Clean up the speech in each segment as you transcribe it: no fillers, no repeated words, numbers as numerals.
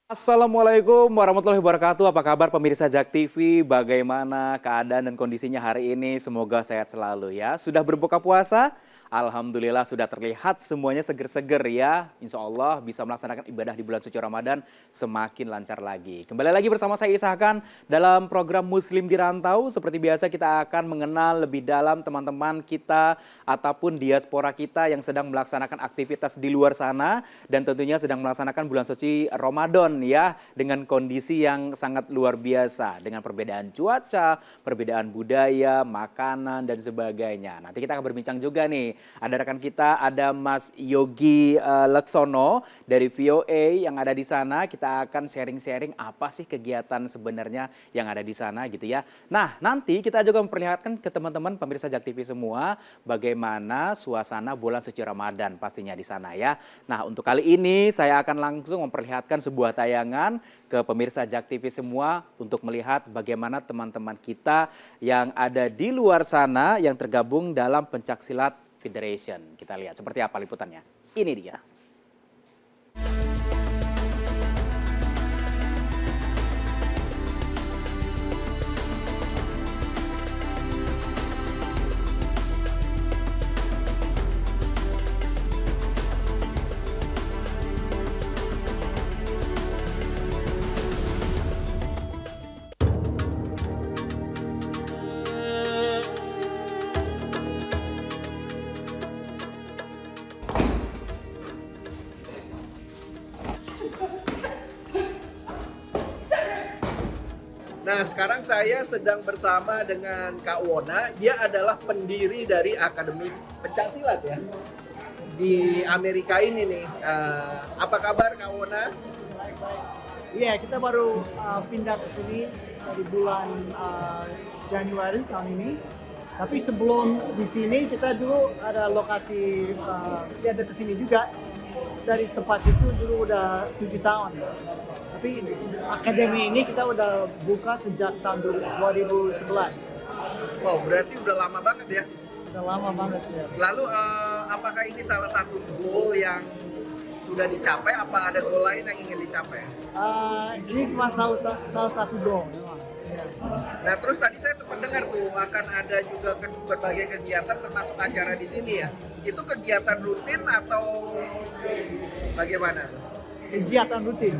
Assalamualaikum warahmatullahi wabarakatuh. Apa kabar pemirsa Jak TV? Bagaimana keadaan dan kondisinya hari ini? Semoga sehat selalu ya. Sudah berbuka puasa? Alhamdulillah sudah terlihat semuanya seger-seger ya. Insya Allah bisa melaksanakan ibadah di bulan suci Ramadan semakin lancar lagi. Kembali lagi bersama saya Isahkan dalam program Muslim di Rantau. Seperti biasa kita akan mengenal lebih dalam teman-teman kita ataupun diaspora kita yang sedang melaksanakan aktivitas di luar sana dan tentunya sedang melaksanakan bulan suci Ramadan ya dengan kondisi yang sangat luar biasa dengan perbedaan cuaca, perbedaan budaya, makanan dan sebagainya. Nanti kita akan berbincang juga nih. Ada rekan kita, ada Mas Yogi Laksono dari VOA yang ada di sana. Kita akan sharing-sharing apa sih kegiatan sebenarnya yang ada di sana gitu ya. Nah, nanti kita juga memperlihatkan ke teman-teman pemirsa Jak TV semua bagaimana suasana bulan suci Ramadan pastinya di sana ya. Nah, untuk kali ini saya akan langsung memperlihatkan sebuah tayangan ke pemirsa Jak TV semua untuk melihat bagaimana teman-teman kita yang ada di luar sana yang tergabung dalam Pencaksilat Federation. Kita lihat seperti apa liputannya. Ini dia. Nah, sekarang saya sedang bersama dengan Kak Wona. Dia adalah pendiri dari Akademi Pencaksilat ya di Amerika ini nih. Apa kabar Kak Wona? Iya, kita baru pindah ke sini di bulan Januari tahun ini. Tapi sebelum di sini kita dulu ada lokasi, kita ada ke sini juga. Dari tempat situ dulu udah 7 tahun. Tapi akademi ini kita udah buka sejak tahun 2011. Oh, berarti udah lama banget ya. Udah lama banget ya. Lalu apakah ini salah satu goal yang sudah dicapai? Apa ada goal lain yang ingin dicapai? Ini cuma salah satu goal memang. Ya. Nah, terus tadi saya sempat dengar tuh akan ada juga berbagai kegiatan termasuk acara di sini ya. Itu kegiatan rutin atau bagaimana? Kegiatan rutin.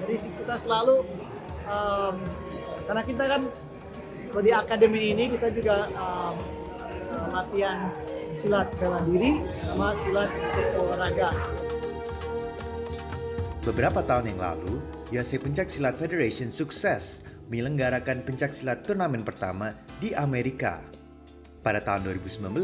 Jadi kita selalu, karena kita kan di akademi ini kita juga latihan silat bela diri sama silat untuk olahraga. Beberapa tahun yang lalu, YC Pencaksilat Federation sukses menyelenggarakan pencaksilat turnamen pertama di Amerika. Pada tahun 2019,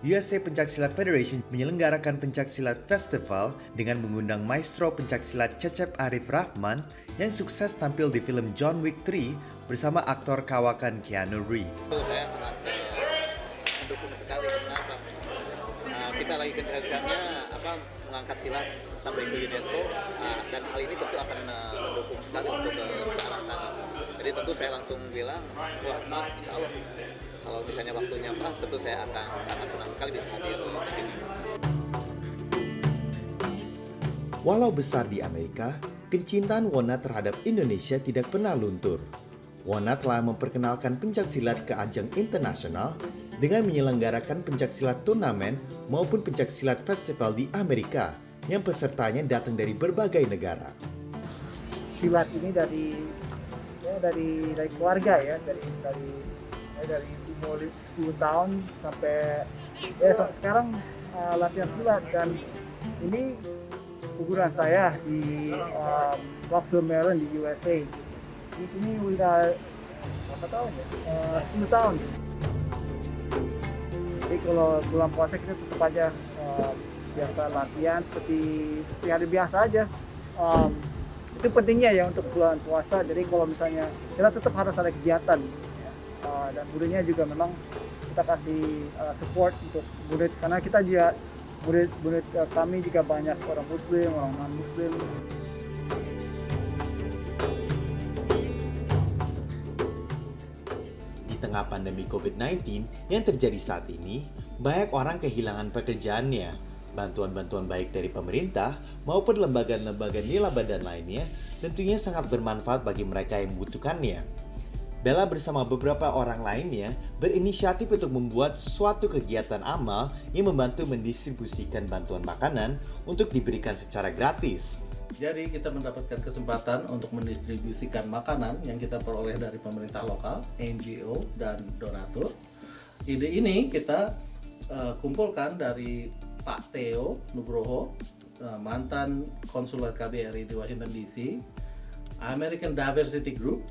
USA Pencaksilat Federation menyelenggarakan Pencaksilat Festival dengan mengundang maestro pencaksilat Cecep Arif Rahman yang sukses tampil di film John Wick 3 bersama aktor kawakan Keanu Reeves. Saya sangat mendukung sekali kenapa kita lagi gencar-gencarnya mengangkat silat sampai ke UNESCO dan hal ini tentu akan mendukung sekali untuk ke arah sana. Jadi tentu saya langsung bilang, wah Mas, insya Allah kalau misalnya waktunya pas, tentu saya akan sangat senang sekali bisa hadir di sini. Walau besar di Amerika, kecintaan Wona terhadap Indonesia tidak pernah luntur. Wona telah memperkenalkan pencaksilat ke ajang internasional dengan menyelenggarakan pencaksilat turnamen maupun pencaksilat festival di Amerika yang pesertanya datang dari berbagai negara. Silat ini dari keluarga ya, dari umur 10 tahun sampai sekarang latihan silat, dan ini ukuran saya di Rockville, Maryland di USA. Di sini udah berapa tahun ya? 10 tahun. Jadi kalau bulan puasa kita tetap aja biasa latihan seperti hari biasa aja. Itu pentingnya ya untuk bulan puasa. Jadi kalau misalnya kita tetap harus ada kegiatan, dan muridnya juga memang kita kasih support untuk murid, karena kita juga murid kami juga banyak orang Muslim, orang non Muslim. Di tengah pandemi COVID-19 yang terjadi saat ini, banyak orang kehilangan pekerjaannya. Bantuan-bantuan baik dari pemerintah maupun lembaga-lembaga nilaba dan lainnya tentunya sangat bermanfaat bagi mereka yang membutuhkannya. Bella bersama beberapa orang lainnya berinisiatif untuk membuat suatu kegiatan amal yang membantu mendistribusikan bantuan makanan untuk diberikan secara gratis. Jadi kita mendapatkan kesempatan untuk mendistribusikan makanan yang kita peroleh dari pemerintah lokal, NGO, dan donatur. Ide ini kita kumpulkan dari Pak Theo Nugroho, mantan konsulat KBRI di Washington DC, American Diversity Group,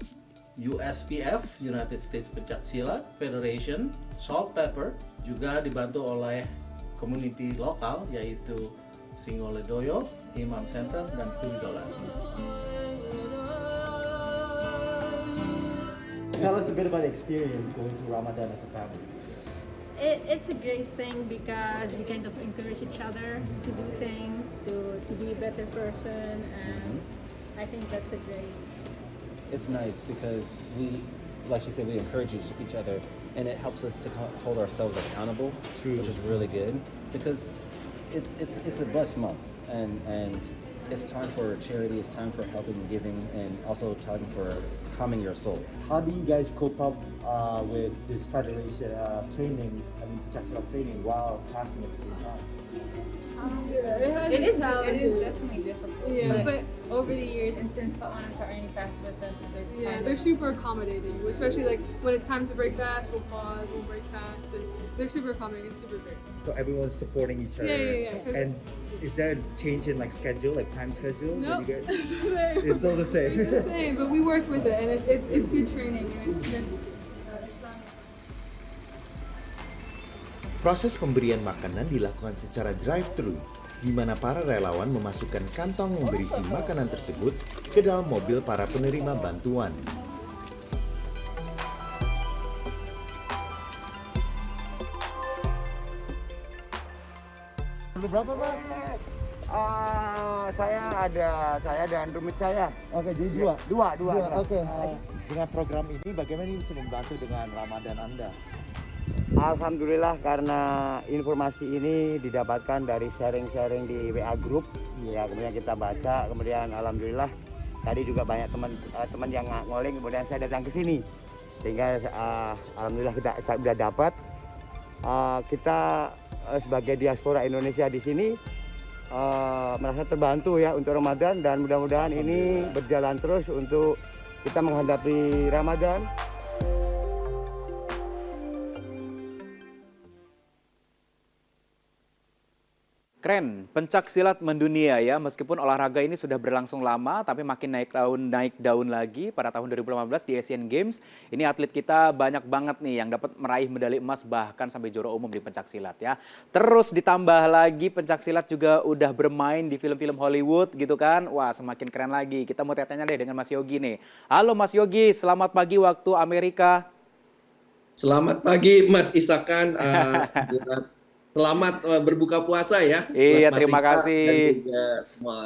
USPF, United States Pencaksilat Federation, Salt Pepper, juga dibantu oleh community lokal yaitu Singoledoyo, Imam Center, dan Punjolan. Tell us a bit about the experience going to Ramadan as a family. It's a great thing because we kind of encourage each other to do things, to be a better person, and I think that's a great. It's nice because we, like you said, we encourage each other, and it helps us to hold ourselves accountable, which is really good because it's a blessed month, and it's time for charity, it's time for helping and giving, and also time for calming your soul. How do you guys cope up with this federation training, Pencaksilat training while fasting at the same time? It is definitely difficult. Yeah, But over the years, and since Pawana already fast with us, they're super accommodating, especially like when it's time to break fast, we'll pause, we'll break fast, and they're super accommodating, it's super great. So everyone's supporting each other. Yeah. And is there a change in like schedule, like time schedule? Nope, that you guys- it's the same. It's still the same. It's the same, but we work with it, and it's good training, and it's good. Proses pemberian makanan dilakukan secara drive-thru, di mana para relawan memasukkan kantong yang berisi makanan tersebut ke dalam mobil para penerima bantuan. Berapa mas? Saya dan rumit saya. Oke, jadi dua. Dua. Oke. Dengan program ini, bagaimana ini bisa membantu dengan Ramadan Anda? Alhamdulillah karena informasi ini didapatkan dari sharing-sharing di WA Group. Ya, kemudian kita baca, kemudian alhamdulillah tadi juga banyak teman yang ngoling, kemudian saya datang ke sini. Sehingga alhamdulillah kita sudah dapat. Kita sebagai diaspora Indonesia di sini merasa terbantu ya untuk Ramadan, dan mudah-mudahan ini berjalan terus untuk kita menghadapi Ramadan. Keren, pencak silat mendunia ya. Meskipun olahraga ini sudah berlangsung lama, tapi makin naik daun lagi pada tahun 2015 di Asian Games. Ini atlet kita banyak banget nih yang dapat meraih medali emas bahkan sampai juara umum di pencak silat ya. Terus ditambah lagi pencak silat juga udah bermain di film-film Hollywood gitu kan. Wah, semakin keren lagi. Kita mau tanya deh dengan Mas Yogi nih. Halo Mas Yogi, selamat pagi waktu Amerika. Selamat pagi Mas Isakan. Selamat berbuka puasa ya. Iya, buat Mas terima Isa kasih. Dan juga semua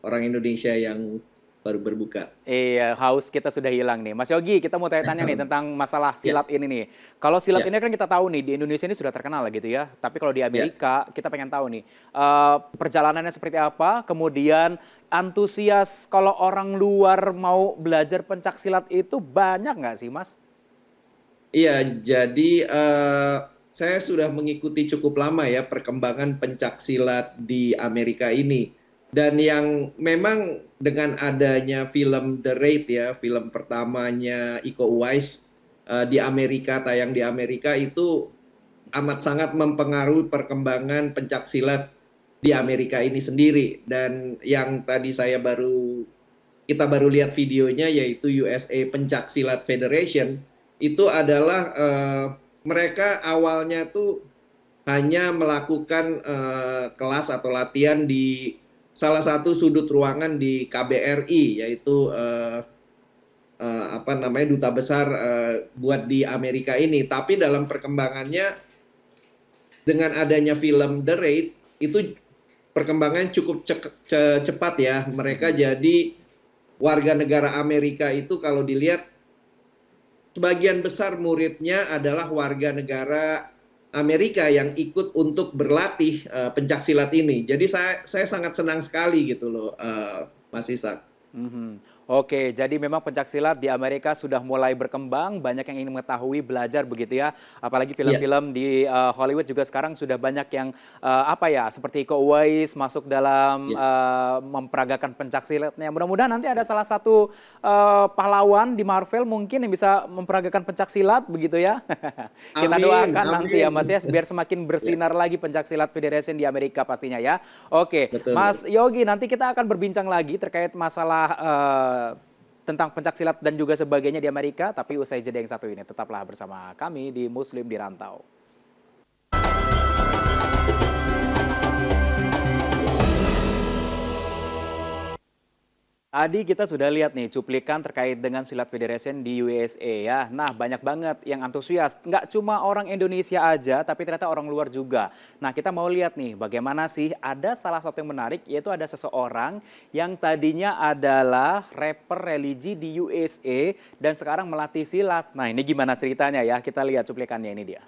orang Indonesia yang baru berbuka. Iya, haus kita sudah hilang nih. Mas Yogi, kita mau tanya-tanya nih tentang masalah silat ini nih. Kalau silat ini kan kita tahu nih, di Indonesia ini sudah terkenal gitu ya. Tapi kalau di Amerika, kita pengen tahu nih, perjalanannya seperti apa, kemudian antusias kalau orang luar mau belajar pencak silat itu banyak nggak sih, Mas? Iya, jadi saya sudah mengikuti cukup lama ya perkembangan pencak silat di Amerika ini. Dan yang memang dengan adanya film The Raid ya, film pertamanya Iko Uwais di Amerika, tayang di Amerika, itu amat sangat mempengaruhi perkembangan pencak silat di Amerika ini sendiri. Dan yang tadi kita baru lihat videonya, yaitu USA Pencak Silat Federation, itu adalah mereka awalnya tuh hanya melakukan kelas atau latihan di salah satu sudut ruangan di KBRI, yaitu duta besar buat di Amerika ini. Tapi dalam perkembangannya dengan adanya film The Raid itu perkembangan cukup cepat ya. Mereka jadi warga negara Amerika itu kalau dilihat sebagian besar muridnya adalah warga negara Amerika yang ikut untuk berlatih pencak silat ini. Jadi saya sangat senang sekali gitu loh, Mas Isak. Oke, jadi memang pencaksilat di Amerika sudah mulai berkembang, banyak yang ingin mengetahui, belajar begitu ya. Apalagi film-film di Hollywood juga sekarang sudah banyak yang seperti Iko Uwais masuk dalam memperagakan pencaksilatnya. Mudah-mudahan nanti ada salah satu pahlawan di Marvel mungkin yang bisa memperagakan pencaksilat begitu ya. Kita doakan nanti ya Mas ya, biar semakin bersinar lagi pencaksilat Federation di Amerika pastinya ya. Oke, Betul. Mas Yogi, nanti kita akan berbincang lagi terkait masalah tentang pencaksilat dan juga sebagainya di Amerika, tapi usai jeda yang satu ini tetaplah bersama kami di Muslim di Rantau. Tadi kita sudah lihat nih cuplikan terkait dengan Silat Federation di USA ya. Nah banyak banget yang antusias, nggak cuma orang Indonesia aja tapi ternyata orang luar juga. Nah kita mau lihat nih bagaimana sih, ada salah satu yang menarik yaitu ada seseorang yang tadinya adalah rapper religi di USA dan sekarang melatih silat. Nah ini gimana ceritanya ya, kita lihat cuplikannya, ini dia.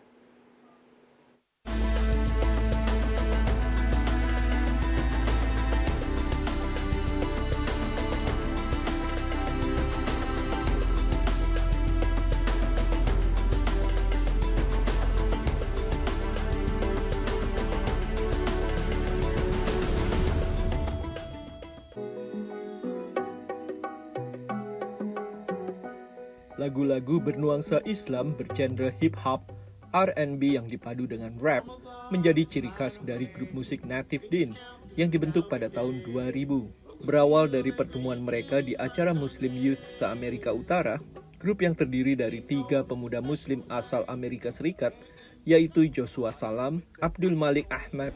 Lagu-lagu bernuansa Islam bergenre hip-hop, R&B yang dipadu dengan rap menjadi ciri khas dari grup musik Native Deen yang dibentuk pada tahun 2000. Berawal dari pertemuan mereka di acara Muslim Youth se-Amerika Utara, grup yang terdiri dari 3 pemuda muslim asal Amerika Serikat, yaitu Joshua Salam, Abdul Malik Ahmad,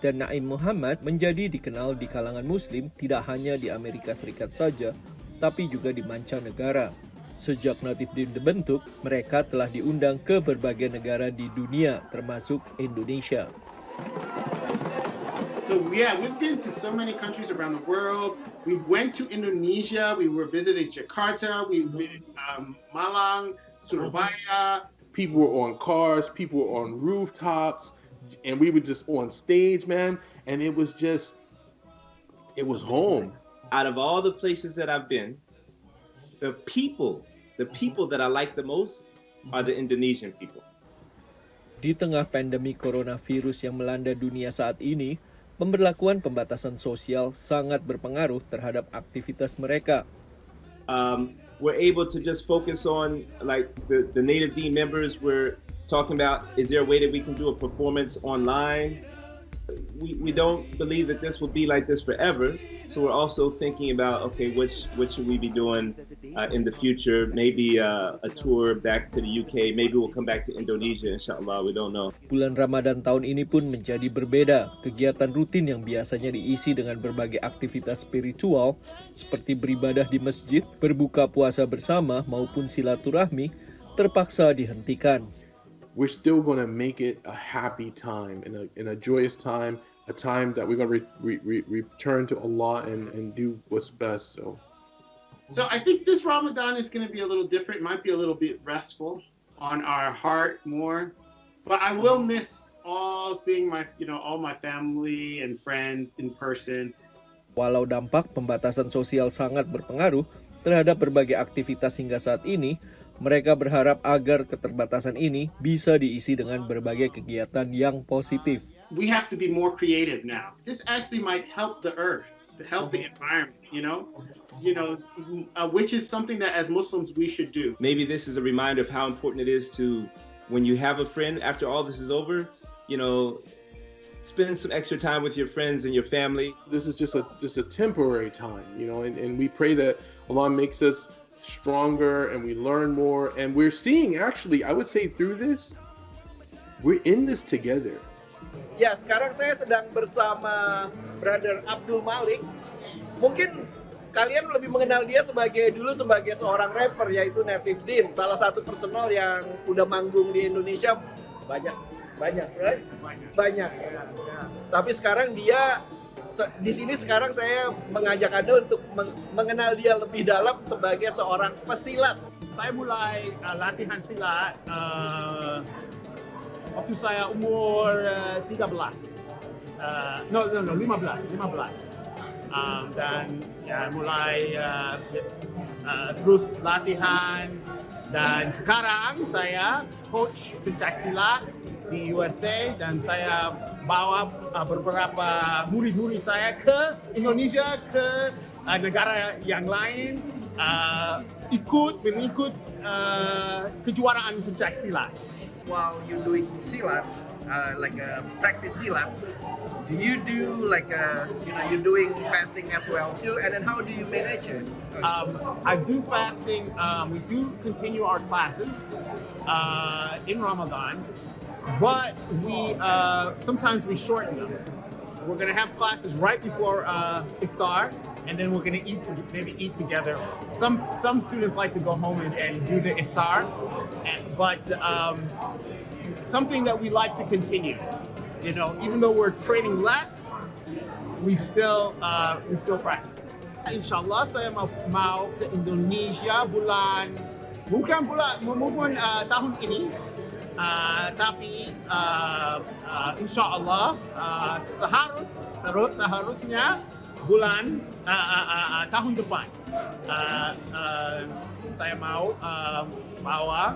dan Naim Muhammad menjadi dikenal di kalangan muslim tidak hanya di Amerika Serikat saja, tapi juga di mancanegara. Sejak Native Deen dibentuk, mereka telah diundang ke berbagai negara di dunia, termasuk Indonesia. So yeah, we've been to so many countries around the world. We went to Indonesia. We were visiting Jakarta. We visited Malang, Surabaya. People were on cars. People were on rooftops, and we were just on stage, man. And it was home. Out of all the places that I've been, the people that I like the most are the Indonesian people. Di tengah pandemi coronavirus yang melanda dunia saat ini, pemberlakuan pembatasan sosial sangat berpengaruh terhadap aktivitas mereka. We're able to just focus on like the Native Deen members. We're talking about, is there a way that we can do a performance online? We don't believe that this will be like this forever. So we're also thinking about, okay, what should we be doing in the future? Maybe a tour back to the UK. Maybe we'll come back to Indonesia, inshallah. We don't know. Bulan Ramadan tahun ini pun menjadi berbeda. Kegiatan rutin yang biasanya diisi dengan berbagai aktivitas spiritual seperti beribadah di masjid, berbuka puasa bersama maupun silaturahmi terpaksa dihentikan. We're still going to make it a happy time, in a joyous time, a time that we're going to return to Allah and do what's best. So I think this Ramadan is going to be a little different. Might be a little bit restful on our heart more, but I will miss seeing all my family and friends in person. Walau dampak pembatasan sosial sangat berpengaruh terhadap berbagai aktivitas hingga saat ini, mereka berharap agar keterbatasan ini bisa diisi dengan berbagai kegiatan yang positif. We have to be more creative now. This actually might help the earth, help the environment, which is something that as Muslims we should do. Maybe this is a reminder of how important it is to, when you have a friend, after all this is over, spend some extra time with your friends and your family. This is just a temporary time, and we pray that Allah makes us stronger and we learn more, and we're seeing, actually, I would say through this, we're in this together. Ya, sekarang saya sedang bersama Brother Abdul Malik. Mungkin kalian lebih mengenal dia sebagai seorang rapper, yaitu Native Deen, salah satu personal yang udah manggung di Indonesia banyak, right? Banyak. Ya. Tapi sekarang dia di sini sekarang saya mengajak Anda untuk mengenal dia lebih dalam sebagai seorang pesilat. Saya mulai latihan silat waktu saya umur 13. 15. Dan ya, mulai terus latihan, dan sekarang saya coach pencaksilat di USA, dan saya bawa beberapa murid-murid saya ke Indonesia, ke negara yang lain, mengikut kejuaraan pencaksilat. While you're doing silat, like a practice silat, do you do like you're doing fasting as well too, and then how do you manage it? I do fasting. We do continue our classes in Ramadan, but we sometimes we shorten them. We're gonna have classes right before iftar, and then we're gonna maybe eat together. Some students like to go home and do the iftar, but something that we like to continue. You know, even though we're training less, we still practice. Insyaallah saya mau ke Indonesia bukan tahun ini, tapi insyaallah seharusnya bulan tahun depan saya mau bawa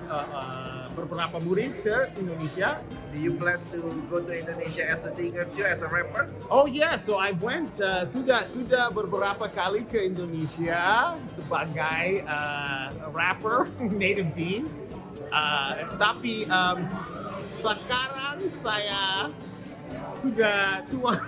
beberapa murid ke Indonesia. Do you plan to go to Indonesia as a singer too, as a rapper? Oh yeah, so I went sudah beberapa kali ke Indonesia sebagai rapper, Native Dean. Tapi sekarang saya sudah tua.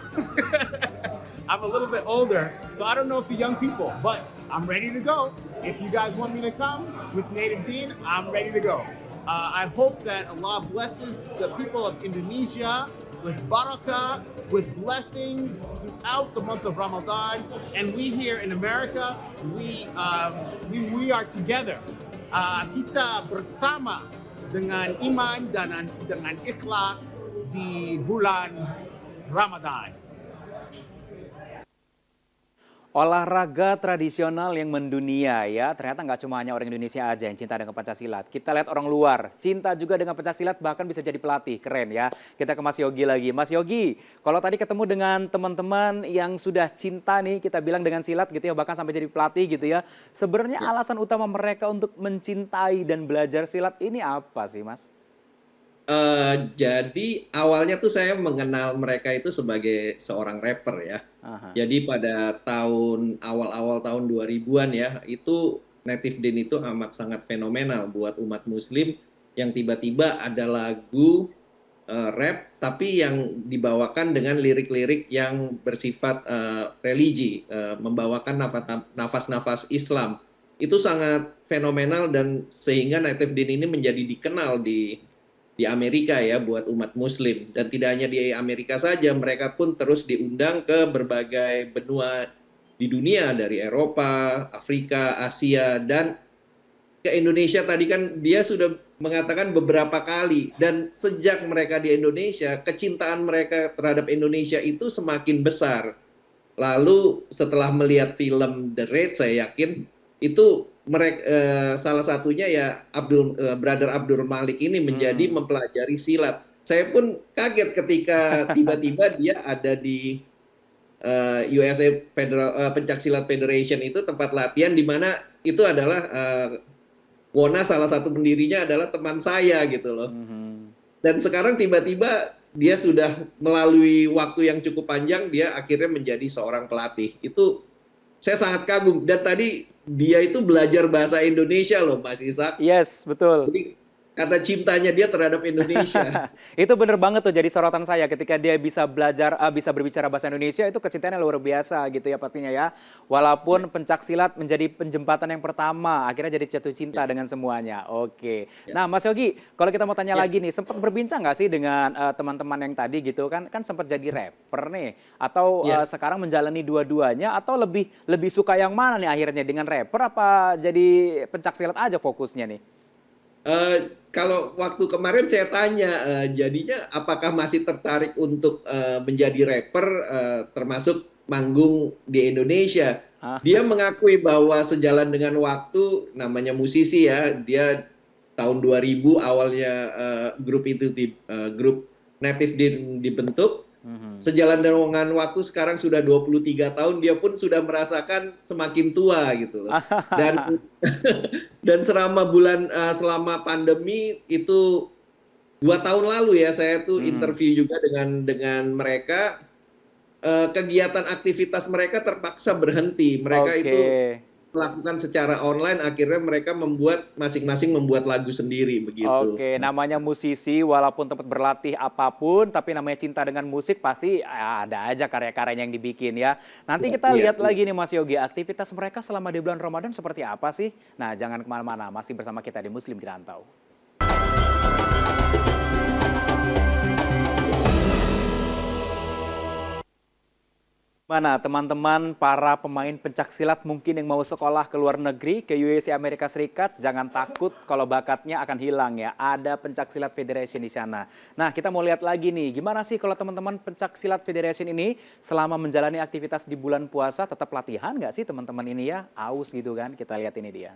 I'm a little bit older, so I don't know if the young people, but I'm ready to go. If you guys want me to come with Native Dean, I'm ready to go. I hope that Allah blesses the people of Indonesia with barakah, with blessings throughout the month of Ramadan. And we here in America, we are together. Kita bersama dengan iman dan dengan ikhlak di bulan Ramadan. Olahraga tradisional yang mendunia ya, ternyata nggak cuma hanya orang Indonesia aja yang cinta dengan pencaksilat. Kita lihat orang luar, cinta juga dengan pencaksilat, bahkan bisa jadi pelatih, keren ya. Kita ke Mas Yogi lagi. Mas Yogi, kalau tadi ketemu dengan teman-teman yang sudah cinta nih, kita bilang dengan silat gitu ya, bahkan sampai jadi pelatih gitu ya. Sebenarnya alasan utama mereka untuk mencintai dan belajar silat ini apa sih Mas? Jadi awalnya tuh saya mengenal mereka itu sebagai seorang rapper ya. Jadi pada awal-awal tahun 2000-an ya, itu Native Dean itu amat sangat fenomenal buat umat muslim, yang tiba-tiba ada lagu rap tapi yang dibawakan dengan lirik-lirik yang bersifat religi, membawakan nafas-nafas Islam. Itu sangat fenomenal, dan sehingga Native Dean ini menjadi dikenal di Amerika ya buat umat muslim. Dan tidak hanya di Amerika saja, mereka pun terus diundang ke berbagai benua di dunia, dari Eropa, Afrika, Asia, dan ke Indonesia. Tadi kan dia sudah mengatakan beberapa kali, dan sejak mereka di Indonesia, kecintaan mereka terhadap Indonesia itu semakin besar. Lalu setelah melihat film The Raid, saya yakin itu mereka salah satunya ya Brother Abdul Malik ini menjadi mempelajari silat. Saya pun kaget ketika tiba-tiba dia ada di USA Pencaksilat Federation, itu tempat latihan di mana itu adalah Wona, salah satu pendirinya adalah teman saya gitu loh. Dan sekarang tiba-tiba dia sudah melalui waktu yang cukup panjang, dia akhirnya menjadi seorang pelatih. Itu saya sangat kagum. Dan tadi dia itu belajar bahasa Indonesia loh, Mas Ishak. Yes, betul. Jadi, karena cintanya dia terhadap Indonesia. Itu bener banget tuh, jadi sorotan saya ketika dia bisa belajar, bisa berbicara bahasa Indonesia, itu kecintaannya luar biasa gitu ya pastinya ya. Walaupun pencaksilat menjadi penjembatan yang pertama, akhirnya jadi jatuh cinta dengan semuanya. Oke. Nah Mas Yogi, kalau kita mau tanya lagi nih, sempat berbincang nggak sih dengan teman-teman yang tadi gitu kan sempat jadi rapper nih, atau sekarang menjalani dua-duanya, atau lebih suka yang mana nih akhirnya, dengan rapper apa jadi pencaksilat aja fokusnya nih? Kalau waktu kemarin saya tanya, jadinya apakah masih tertarik untuk menjadi rapper, termasuk manggung di Indonesia. Dia mengakui bahwa sejalan dengan waktu, namanya musisi ya, dia tahun 2000 awalnya grup itu grup Native Dean dibentuk. Sejalan dengan waktu sekarang sudah 23 tahun, dia pun sudah merasakan semakin tua gitu loh. Dan selama pandemi itu 2 tahun lalu ya, saya tuh interview juga dengan mereka. Kegiatan aktivitas mereka terpaksa berhenti. Mereka itu melakukan secara online, akhirnya mereka masing-masing membuat lagu sendiri begitu. Oke, namanya musisi walaupun tempat berlatih apapun, tapi namanya cinta dengan musik pasti ada aja karya-karyanya yang dibikin ya. Nanti kita lihat lagi nih Mas Yogi, aktivitas mereka selama di bulan Ramadan seperti apa sih? Nah, jangan kemana-mana, masih bersama kita di Muslim di Rantau. Mana teman-teman para pemain pencaksilat mungkin yang mau sekolah ke luar negeri, ke USA Amerika Serikat, jangan takut kalau bakatnya akan hilang ya. Ada Pencaksilat Federation di sana. Nah, kita mau lihat lagi nih, gimana sih kalau teman-teman Pencaksilat Federation ini selama menjalani aktivitas di bulan puasa tetap latihan nggak sih teman-teman ini ya? Aus gitu kan, kita lihat ini dia.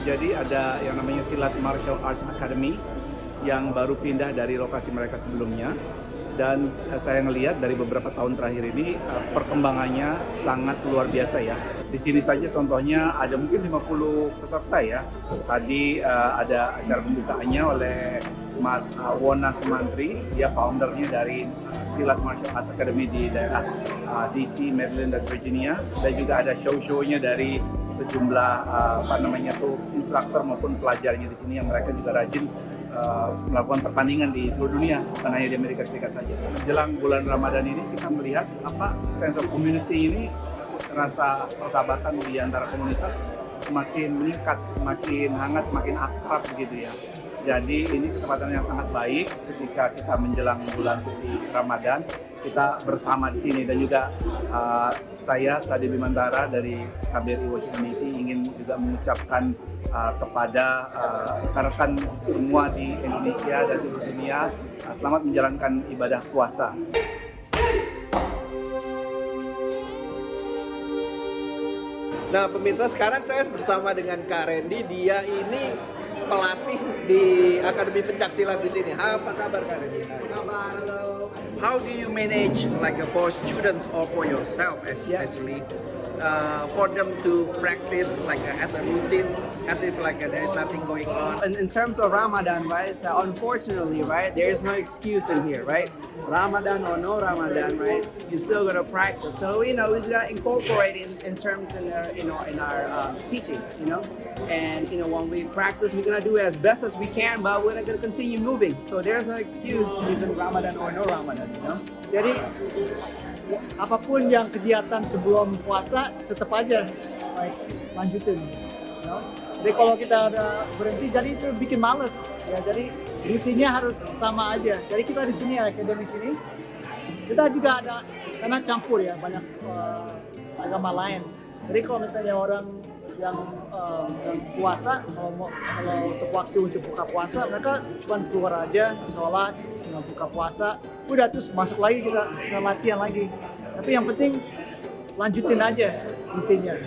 Jadi ada yang namanya Silat Martial Arts Academy yang baru pindah dari lokasi mereka sebelumnya, dan saya ngelihat dari beberapa tahun terakhir ini perkembangannya sangat luar biasa ya. Di sini saja contohnya ada mungkin 50 peserta ya. Tadi ada acara pembukaannya oleh Mas Wona Sumantri, dia foundernya dari Silat Martial Arts Academy di daerah DC, Maryland, dan Virginia. Dan juga ada show-show-nya dari sejumlah instruktur maupun pelajarnya di sini yang mereka juga rajin melakukan pertandingan di seluruh dunia, bukan hanya di Amerika Serikat saja. Jelang bulan Ramadan ini kita melihat sense of community ini, rasa persahabatan di antara komunitas semakin meningkat, semakin hangat, semakin akrab gitu ya. Jadi ini kesempatan yang sangat baik ketika kita menjelang bulan suci Ramadan, kita bersama di sini. Dan juga saya Sadi Bimantara dari KBRI Washington DC ingin juga mengucapkan kepada rekan-rekan semua di Indonesia dan seluruh dunia, selamat menjalankan ibadah puasa. Nah pemirsa, sekarang saya bersama dengan Kak Randy. Dia ini pelatih di Akademi Pencaksilat di sini. Apa kabar Kak Randy? Kabar, halo. How do you manage for students or for yourself especially for them to practice as a routine, as if there is nothing going on? In terms of Ramadan, right? So unfortunately, right, there is no excuse in here, right? Ramadan or no Ramadan, right? You still gotta practice. So we gotta incorporate in terms in our teaching, and when we practice, we're gonna do it as best as we can, but we're gonna continue moving. So there's no excuse even Ramadan or no Ramadan, Jadi apapun yang kegiatan sebelum puasa tetap aja lanjutin. Jadi kalau kita ada berhenti, jadi itu bikin males ya. Jadi rutinnya harus sama aja. Jadi kita di sini akademi sini, kita juga ada karena campur ya, banyak agama lain. Jadi kalau misalnya orang yang puasa, kalau untuk waktu untuk buka puasa, mereka cuma keluar aja, sholat, buka puasa, udah terus masuk lagi kita latihan lagi. Tapi yang penting lanjutin aja rutinnya.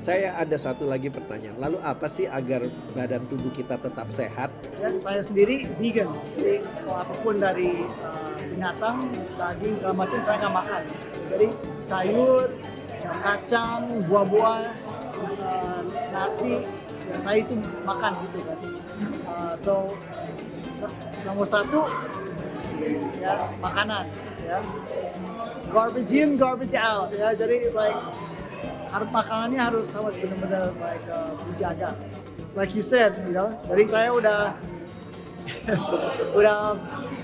Saya ada satu lagi pertanyaan. Lalu apa sih agar badan tubuh kita tetap sehat? Ya, saya sendiri vegan. Jadi apapun dari binatang, daging, segala macam saya nggak makan. Jadi sayur, kacang, buah-buah, nasi, saya itu makan gitu kan. So nomor satu ya makanan ya. Garbage in, garbage out ya. Jadi makanannya harus benar-benar dijaga. Like you said, Jadi saya udah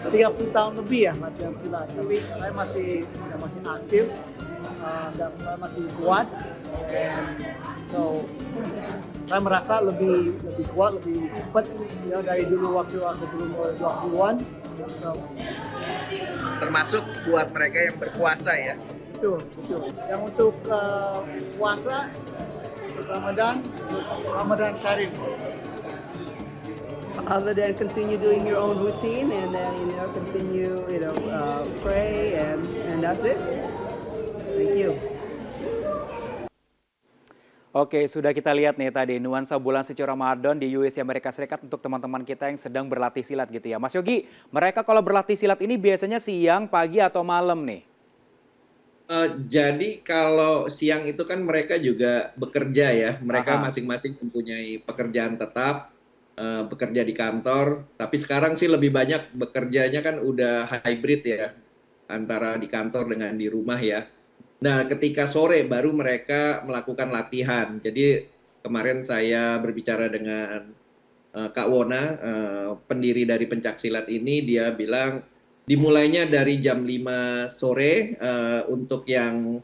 30 tahun lebih ya latihan silat. Tapi saya masih aktif dan saya masih kuat. And so saya merasa lebih kuat, lebih cepat ya dari dulu waktu aku belum 20-an. So, Termasuk buat mereka yang berpuasa ya. betul. Yang untuk puasa, untuk Ramadan, terus Ramadan Karim. Other than continue doing your own routine and then continue pray and that's it. Thank you. Oke, sudah kita lihat nih tadi nuansa bulan suci Ramadan di USA Amerika Serikat untuk teman-teman kita yang sedang berlatih silat gitu ya. Mas Yogi, mereka kalau berlatih silat ini biasanya siang, pagi atau malam nih? Jadi kalau siang itu kan mereka juga bekerja ya. Mereka Aha. masing-masing mempunyai pekerjaan tetap, bekerja di kantor. Tapi sekarang sih lebih banyak bekerjanya kan udah hybrid ya, antara di kantor dengan di rumah ya. Nah, ketika sore baru mereka melakukan latihan. Jadi kemarin saya berbicara dengan Kak Wona, pendiri dari pencaksilat ini, dia bilang dimulainya dari jam 5 sore untuk yang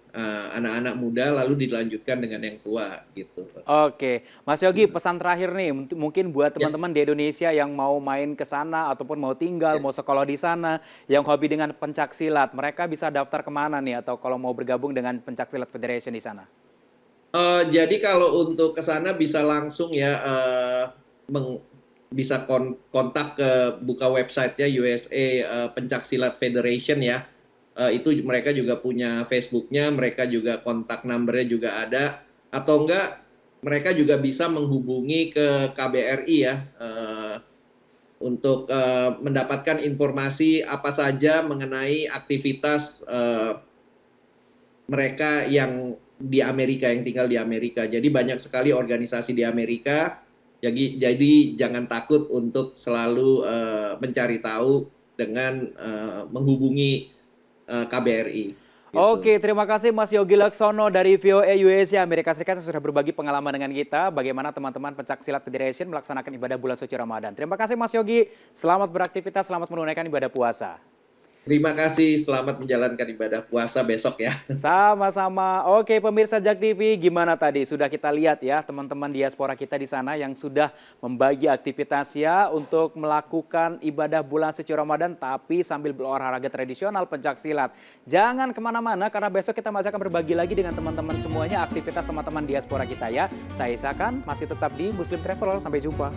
anak-anak muda, lalu dilanjutkan dengan yang tua gitu. Oke, Mas Yogi, pesan terakhir nih mungkin buat teman-teman di Indonesia yang mau main ke sana ataupun mau tinggal, mau sekolah di sana, yang hobi dengan pencaksilat, mereka bisa daftar kemana nih atau kalau mau bergabung dengan Pencaksilat Federation di sana? Jadi kalau untuk ke sana bisa langsung ya, bisa kontak ke buka website-nya USA Pencaksilat Federation ya. Itu mereka juga punya Facebook-nya, mereka juga kontak number-nya juga ada. Atau enggak, mereka juga bisa menghubungi ke KBRI ya, untuk mendapatkan informasi apa saja mengenai aktivitas mereka yang di Amerika, yang tinggal di Amerika. Jadi banyak sekali organisasi di Amerika. Jadi jangan takut untuk selalu mencari tahu dengan menghubungi KBRI. Oke, terima kasih Mas Yogi Laksono dari VOA USA Amerika Serikat yang sudah berbagi pengalaman dengan kita bagaimana teman-teman Pencaksilat Federation melaksanakan ibadah bulan suci Ramadan. Terima kasih Mas Yogi, selamat beraktivitas, selamat menunaikan ibadah puasa. Terima kasih, selamat menjalankan ibadah puasa besok ya. Sama-sama. Oke, pemirsa Jak TV, gimana tadi? Sudah kita lihat ya teman-teman diaspora kita di sana yang sudah membagi aktivitasnya untuk melakukan ibadah bulan suci Ramadan tapi sambil berolahraga tradisional pencaksilat. Jangan kemana-mana karena besok kita masih akan berbagi lagi dengan teman-teman semuanya aktivitas teman-teman diaspora kita ya. Saya Isakan, masih tetap di Muslim Traveler. Sampai jumpa.